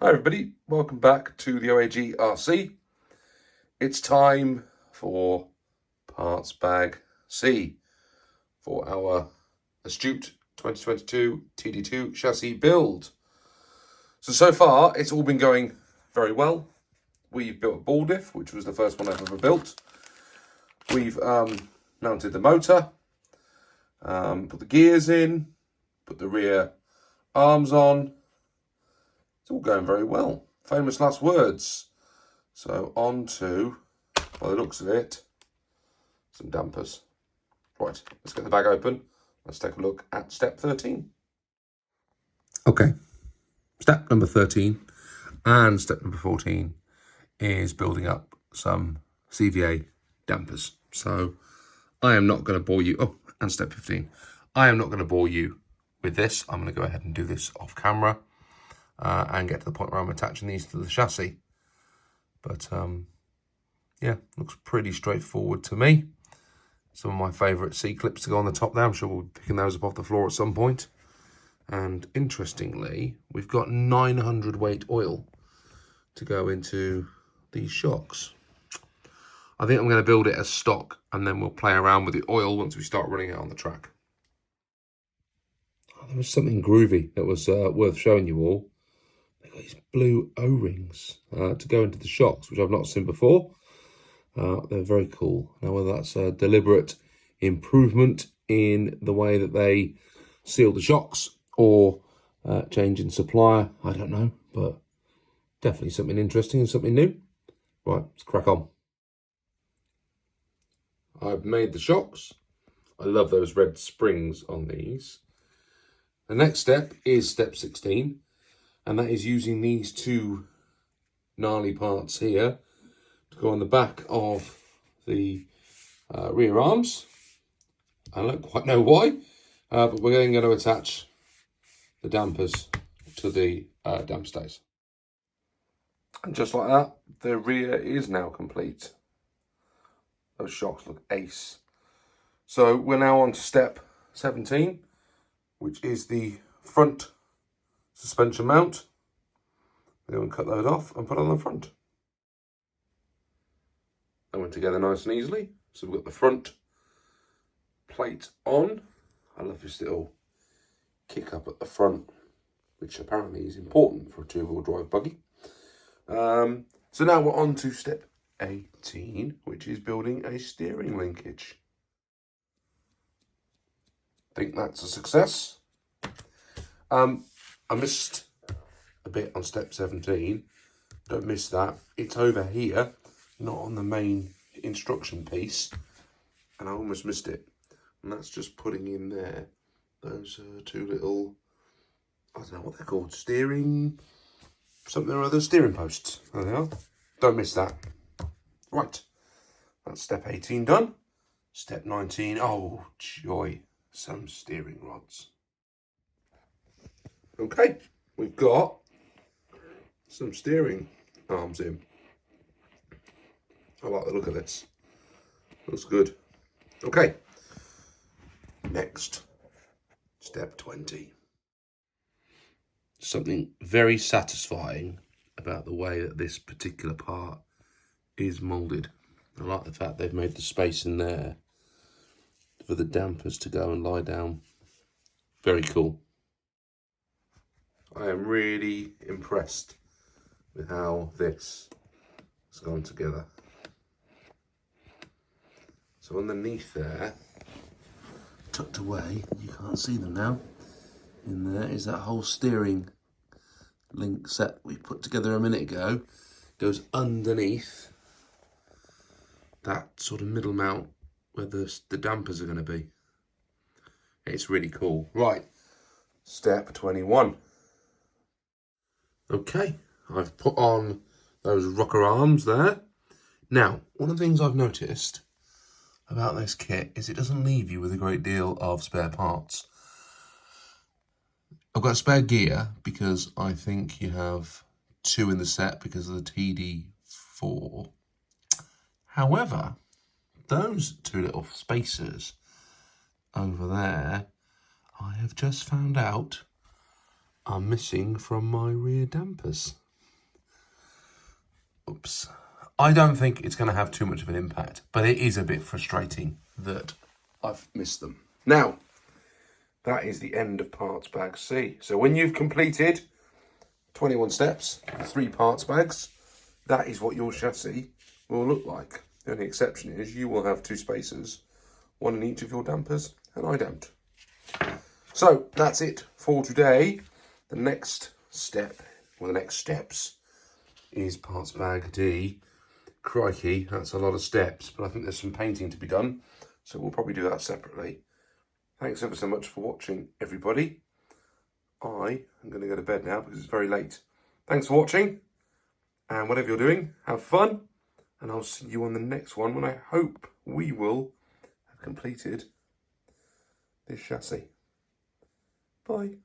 Hi everybody, welcome back to the OAG RC. It's time for parts bag C for our Astute 2022 TD2 chassis build. So far it's all been going very well. We've built a ball diff, which was the first one I've ever built. We've mounted the motor, put the gears in, put the rear arms on. It's all going very well. Famous last words. So on to, by the looks of it, some dampers. Right, let's get the bag open. Let's take a look at step 13. Okay, step number 13 and step number 14 is building up some CVA dampers. So I am not going to bore you, and step 15. I am not going to bore you with this. I'm going to go ahead and do this off camera and get to the point where I'm attaching these to the chassis. But yeah, looks pretty straightforward to me. Some of my favourite C-clips to go on the top there. I'm sure we'll be picking those up off the floor at some point. And interestingly, we've got 900 weight oil to go into these shocks. I think I'm going to build it as stock and then we'll play around with the oil once we start running it on the track. Oh, there was something groovy that was worth showing you all. They've got these blue O-rings to go into the shocks, which I've not seen before. They're very cool. Now, whether that's a deliberate improvement in the way that they seal the shocks or change in supplier, I don't know, but definitely something interesting and something new. Right, let's crack on. I've made the shocks. I love those red springs on these. The next step is step 16, and that is using these two gnarly parts here to go on the back of the rear arms. I don't quite know why, but we're then going to attach the dampers to the damp stays. And just like that, the rear is now complete. Those shocks look ace. So we're now on to step 17, which is the front suspension mount. We're going to cut those off and put on the front. That went together nice and easily. So we've got the front plate on. I love this little kick up at the front, which apparently is important for a two-wheel drive buggy. So now we're on to step 18, which is building a steering linkage. I think that's a success. I missed a bit on step 17. Don't miss that. It's over here, not on the main instruction piece, and I almost missed it. And that's just putting in there those two little, I don't know what they're called, steering, something or other, steering posts. There they are. Don't miss that. Right, that's step 18 done. Step 19, oh joy, some steering rods. Okay, we've got some steering arms in. I like the look of this. Looks good. Okay, next, step 20. Something very satisfying about the way that this particular part is moulded. I like the fact they've made the space in there for the dampers to go and lie down. Very cool. I am really impressed with how this has gone together. So underneath there, tucked away, you can't see them now, in there is that whole steering link set we put together a minute ago. Goes underneath that sort of middle mount where the dampers are going to be. It's really cool. Right, step 21. Okay, I've put on those rocker arms there. Now, one of the things I've noticed about this kit is it doesn't leave you with a great deal of spare parts. I've got a spare gear because I think you have two in the set because of the TD4. However, those two little spacers over there, I have just found out are missing from my rear dampers. bumps. I don't think it's going to have too much of an impact, but it is a bit frustrating that I've missed them. Now, that is the end of parts bag C. So when you've completed 21 steps, 3 parts bags, that is what your chassis will look like. The only exception is you will have 2 spacers, 1 in each of your dampers, and I don't. So that's it for today. The next step, or the next steps, is parts bag D. Crikey, that's a lot of steps, but I think there's some painting to be done, so we'll probably do that separately. Thanks ever so much for watching, everybody. I am going to go to bed now because it's very late. Thanks for watching, and whatever you're doing, have fun, and I'll see you on the next one when I hope we will have completed this chassis. Bye.